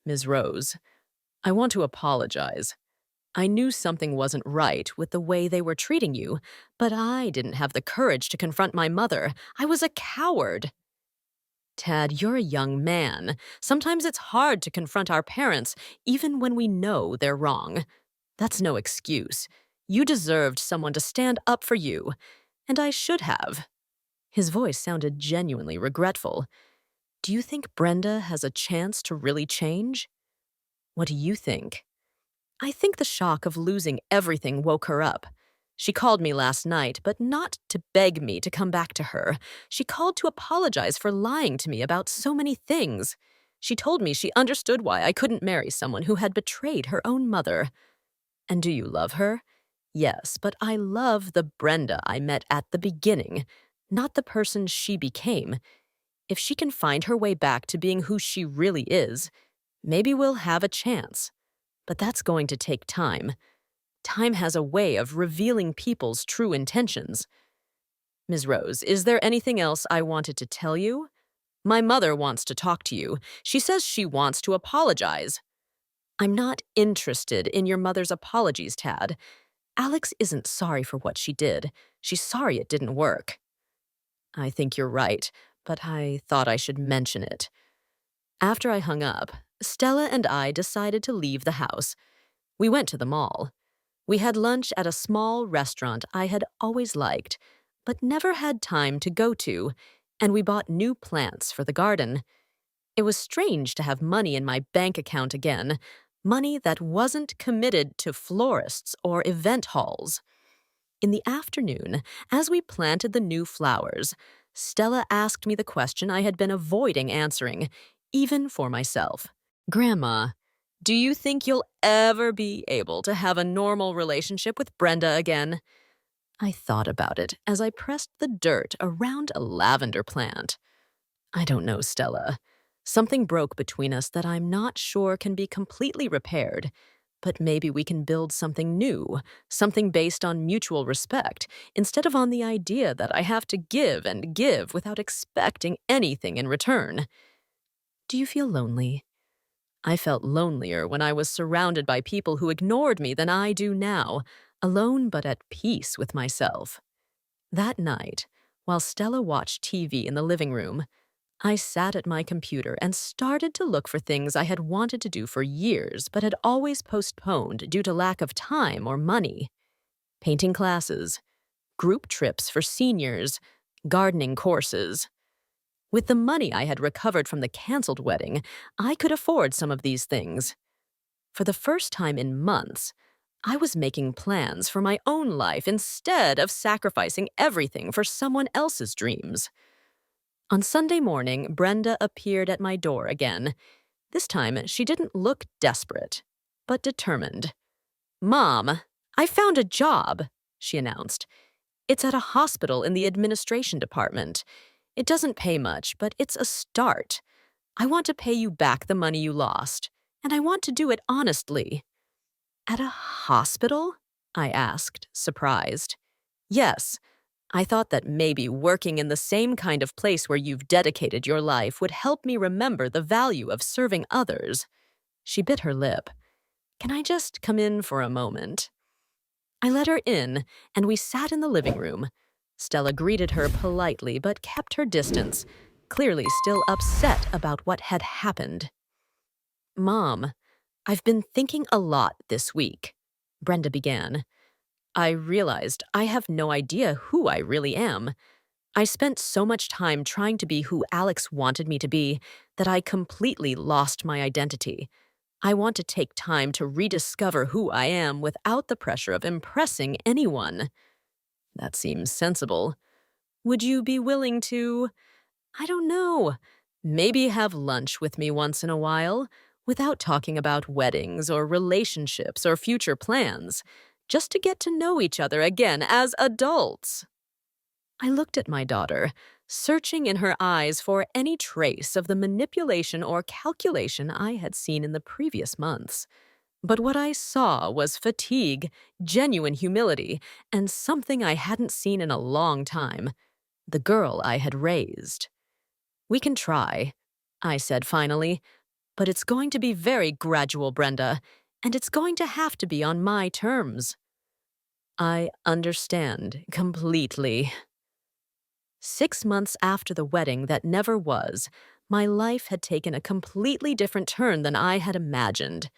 S1: Ms. Rose, I want to apologize. I knew something wasn't right with the way they were treating you, but I didn't have the courage to confront my mother. I was a coward. Tad, you're a young man. Sometimes it's hard to confront our parents, even when we know they're wrong. That's no excuse. You deserved someone to stand up for you, and I should have. His voice sounded genuinely regretful. Do you think Brenda has a chance to really change? What do you think? I think the shock of losing everything woke her up. She called me last night, but not to beg me to come back to her. She called to apologize for lying to me about so many things. She told me she understood why I couldn't marry someone who had betrayed her own mother. And do you love her? Yes, but I love the Brenda I met at the beginning, not the person she became. If she can find her way back to being who she really is, maybe we'll have a chance. But that's going to take time. Time has a way of revealing people's true intentions. Ms. Rose, is there anything else I wanted to tell you? My mother wants to talk to you. She says she wants to apologize. I'm not interested in your mother's apologies, Tad. Alex isn't sorry for what she did. She's sorry it didn't work. I think you're right, but I thought I should mention it. After I hung up, Stella and I decided to leave the house. We went to the mall. We had lunch at a small restaurant I had always liked, but never had time to go to, and we bought new plants for the garden. It was strange to have money in my bank account again, money that wasn't committed to florists or event halls. In the afternoon, as we planted the new flowers, Stella asked me the question I had been avoiding answering, even for myself. Grandma, do you think you'll ever be able to have a normal relationship with Brenda again? I thought about it as I pressed the dirt around a lavender plant. I don't know, Stella. Something broke between us that I'm not sure can be completely repaired, but maybe we can build something new, something based on mutual respect, instead of on the idea that I have to give and give without expecting anything in return. Do you feel lonely? I felt lonelier when I was surrounded by people who ignored me than I do now, alone but at peace with myself. That night, while Stella watched TV in the living room, I sat at my computer and started to look for things I had wanted to do for years but had always postponed due to lack of time or money. Painting classes, group trips for seniors, gardening courses. With the money I had recovered from the canceled wedding, I could afford some of these things. For the first time in months, I was making plans for my own life instead of sacrificing everything for someone else's dreams. On Sunday morning, Brenda appeared at my door again. This time, she didn't look desperate, but determined. "Mom, I found a job," she announced. "It's at a hospital in the administration department. It doesn't pay much, but it's a start. I want to pay you back the money you lost, and I want to do it honestly." "At a hospital?" I asked, surprised. "Yes. I thought that maybe working in the same kind of place where you've dedicated your life would help me remember the value of serving others. She bit her lip. Can I just come in for a moment? I let her in, and we sat in the living room. Stella greeted her politely but kept her distance, clearly still upset about what had happened. Mom, I've been thinking a lot this week, Brenda began. I realized I have no idea who I really am. I spent so much time trying to be who Alex wanted me to be that I completely lost my identity. I want to take time to rediscover who I am without the pressure of impressing anyone. That seems sensible. Would you be willing to, I don't know, maybe have lunch with me once in a while, without talking about weddings or relationships or future plans, just to get to know each other again as adults? I looked at my daughter, searching in her eyes for any trace of the manipulation or calculation I had seen in the previous months. But what I saw was fatigue, genuine humility, and something I hadn't seen in a long time: the girl I had raised. We can try, I said finally, but it's going to be very gradual, Brenda, and it's going to have to be on my terms. I understand completely. 6 months after the wedding that never was, my life had taken a completely different turn than I had imagined.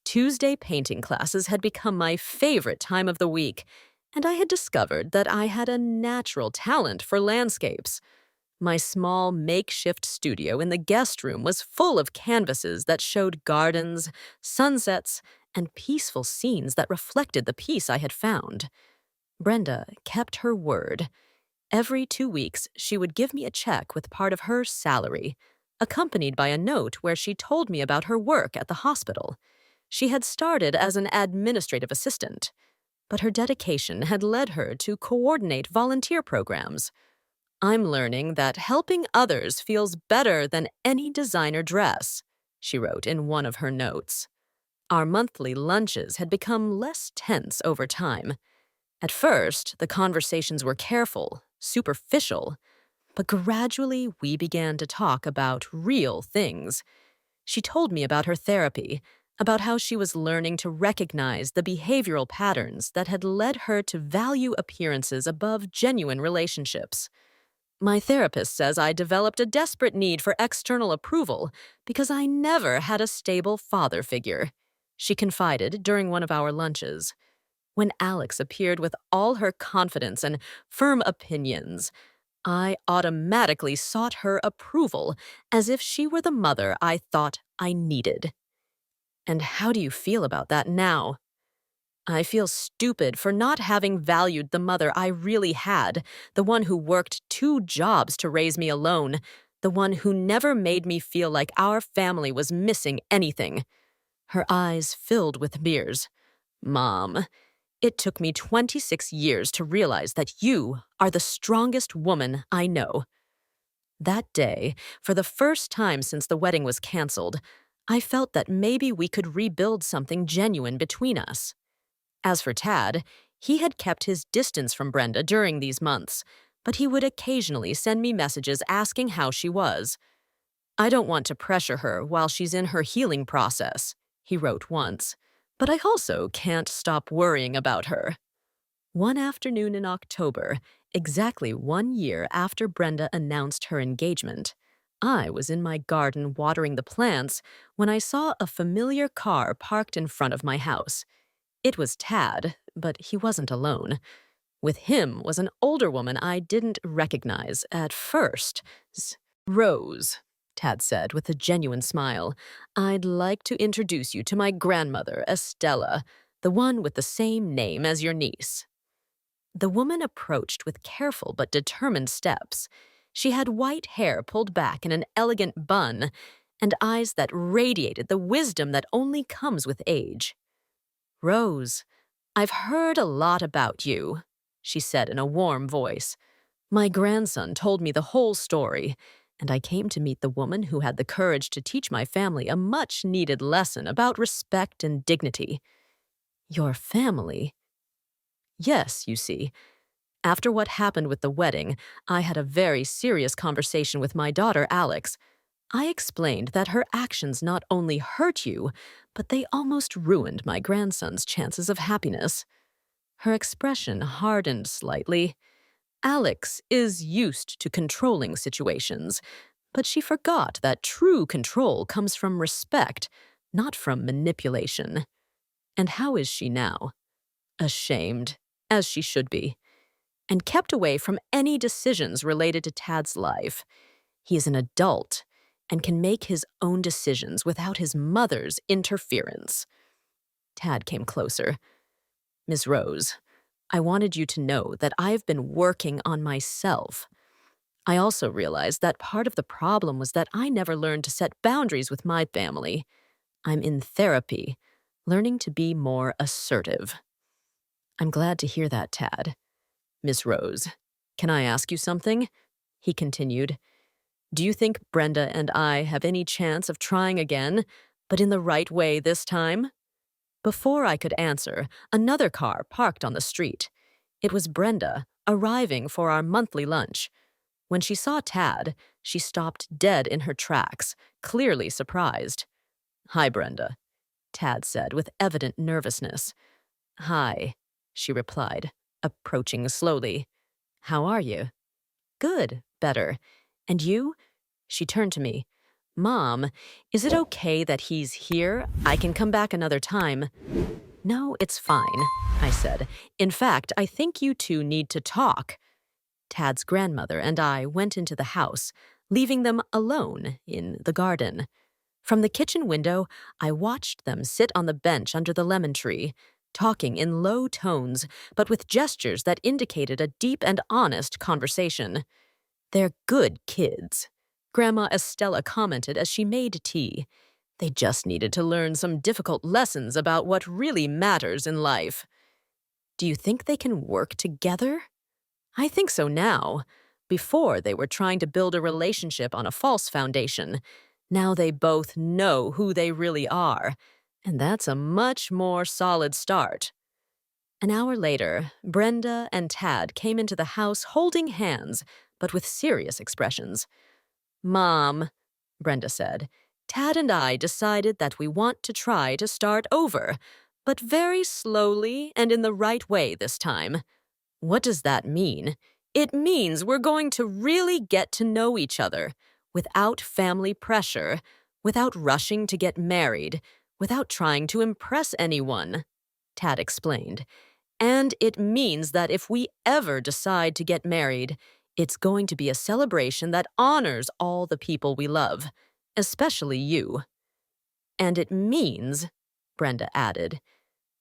S1: Tuesday painting classes had become my favorite time of the week, and I had discovered that I had a natural talent for landscapes. My small makeshift studio in the guest room was full of canvases that showed gardens, sunsets, and peaceful scenes that reflected the peace I had found. Brenda kept her word. Every 2 weeks, she would give me a check with part of her salary, accompanied by a note where she told me about her work at the hospital. She had started as an administrative assistant, but her dedication had led her to coordinate volunteer programs. I'm learning that helping others feels better than any designer dress, she wrote in one of her notes. Our monthly lunches had become less tense over time. At first, the conversations were careful, superficial, but gradually we began to talk about real things. She told me about her therapy, about how she was learning to recognize the behavioral patterns that had led her to value appearances above genuine relationships. My therapist says I developed a desperate need for external approval because I never had a stable father figure, she confided during one of our lunches. When Alex appeared with all her confidence and firm opinions, I automatically sought her approval as if she were the mother I thought I needed. And how do you feel about that now? I feel stupid for not having valued the mother I really had, the one who worked 2 jobs to raise me alone, the one who never made me feel like our family was missing anything. Her eyes filled with tears. Mom, it took me 26 years to realize that you are the strongest woman I know. That day, for the first time since the wedding was canceled, I felt that maybe we could rebuild something genuine between us. As for Tad, he had kept his distance from Brenda during these months, but he would occasionally send me messages asking how she was. I don't want to pressure her while she's in her healing process, he wrote once, but I also can't stop worrying about her. One afternoon in October, exactly 1 year after Brenda announced her engagement, I was in my garden watering the plants when I saw a familiar car parked in front of my house. It was Tad, but he wasn't alone. With him was an older woman I didn't recognize at first. Rose, Tad said with a genuine smile. I'd like to introduce you to my grandmother, Estella, the one with the same name as your niece. The woman approached with careful but determined steps. She had white hair pulled back in an elegant bun and eyes that radiated the wisdom that only comes with age. Rose, I've heard a lot about you, she said in a warm voice. My grandson told me the whole story, and I came to meet the woman who had the courage to teach my family a much-needed lesson about respect and dignity. Your family? Yes, you see. After what happened with the wedding, I had a very serious conversation with my daughter, Alex. I explained that her actions not only hurt you, but they almost ruined my grandson's chances of happiness. Her expression hardened slightly. Alex is used to controlling situations, but she forgot that true control comes from respect, not from manipulation. And how is she now? Ashamed, as she should be, and kept away from any decisions related to Tad's life. He is an adult and can make his own decisions without his mother's interference. Tad came closer. Miss Rose, I wanted you to know that I've been working on myself. I also realized that part of the problem was that I never learned to set boundaries with my family. I'm in therapy, learning to be more assertive. I'm glad to hear that, Tad. Miss Rose, can I ask you something? He continued. Do you think Brenda and I have any chance of trying again, but in the right way this time? Before I could answer, another car parked on the street. It was Brenda, arriving for our monthly lunch. When she saw Tad, she stopped dead in her tracks, clearly surprised. Hi, Brenda, Tad said with evident nervousness. Hi, she replied, approaching slowly. How are you? Good, better. And you? She turned to me. Mom, is it okay that he's here? I can come back another time. No, it's fine, I said. In fact, I think you two need to talk. Tad's grandmother and I went into the house, leaving them alone in the garden. From the kitchen window, I watched them sit on the bench under the lemon tree, talking in low tones, but with gestures that indicated a deep and honest conversation. They're good kids, Grandma Estella commented as she made tea. They just needed to learn some difficult lessons about what really matters in life. Do you think they can work together? I think so now. Before, they were trying to build a relationship on a false foundation. Now they both know who they really are, and that's a much more solid start. An hour later, Brenda and Tad came into the house holding hands, but with serious expressions. Mom, Brenda said, Tad and I decided that we want to try to start over, but very slowly and in the right way this time. What does that mean? It means we're going to really get to know each other, without family pressure, without rushing to get married, without trying to impress anyone, Tad explained. And it means that if we ever decide to get married, it's going to be a celebration that honors all the people we love, especially you. And it means, Brenda added,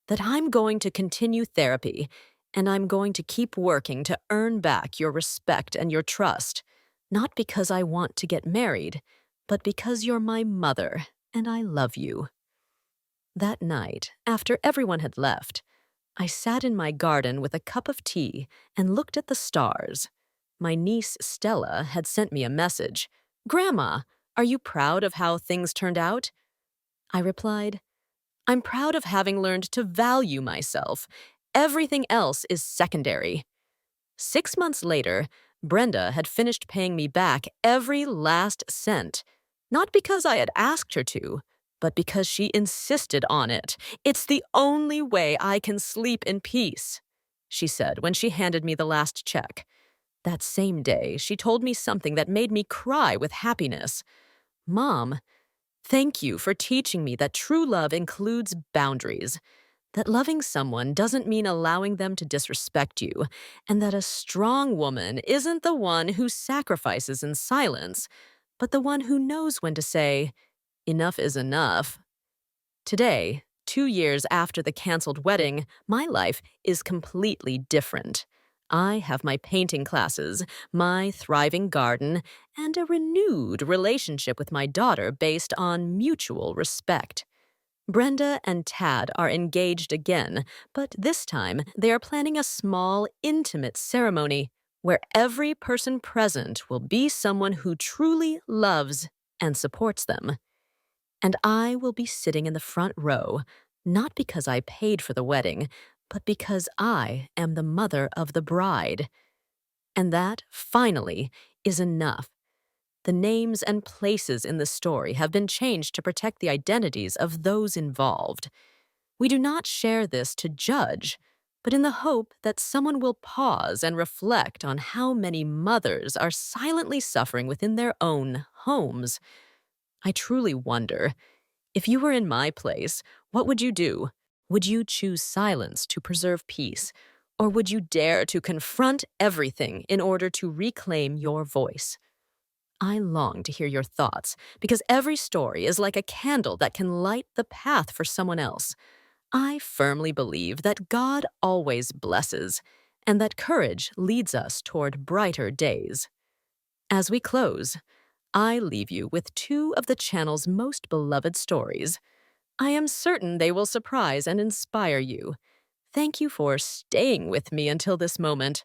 S1: that I'm going to continue therapy, and I'm going to keep working to earn back your respect and your trust, not because I want to get married, but because you're my mother, and I love you. That night, after everyone had left, I sat in my garden with a cup of tea and looked at the stars. My niece Stella had sent me a message. Grandma, are you proud of how things turned out? I replied, I'm proud of having learned to value myself. Everything else is secondary. 6 months later, Brenda had finished paying me back every last cent, not because I had asked her to, but because she insisted on it. It's the only way I can sleep in peace, she said when she handed me the last check. That same day, she told me something that made me cry with happiness. Mom, thank you for teaching me that true love includes boundaries, that loving someone doesn't mean allowing them to disrespect you, and that a strong woman isn't the one who sacrifices in silence, but the one who knows when to say, enough is enough. Today, 2 years after the canceled wedding, my life is completely different. I have my painting classes, my thriving garden, and a renewed relationship with my daughter based on mutual respect. Brenda and Tad are engaged again, but this time they are planning a small, intimate ceremony where every person present will be someone who truly loves and supports them. And I will be sitting in the front row, not because I paid for the wedding, but because I am the mother of the bride. And that, finally, is enough. The names and places in the story have been changed to protect the identities of those involved. We do not share this to judge, but in the hope that someone will pause and reflect on how many mothers are silently suffering within their own homes. I truly wonder, if you were in my place, what would you do? Would you choose silence to preserve peace? Or would you dare to confront everything in order to reclaim your voice? I long to hear your thoughts, because every story is like a candle that can light the path for someone else. I firmly believe that God always blesses, and that courage leads us toward brighter days. As we close, I leave you with two of the channel's most beloved stories. I am certain they will surprise and inspire you. Thank you for staying with me until this moment.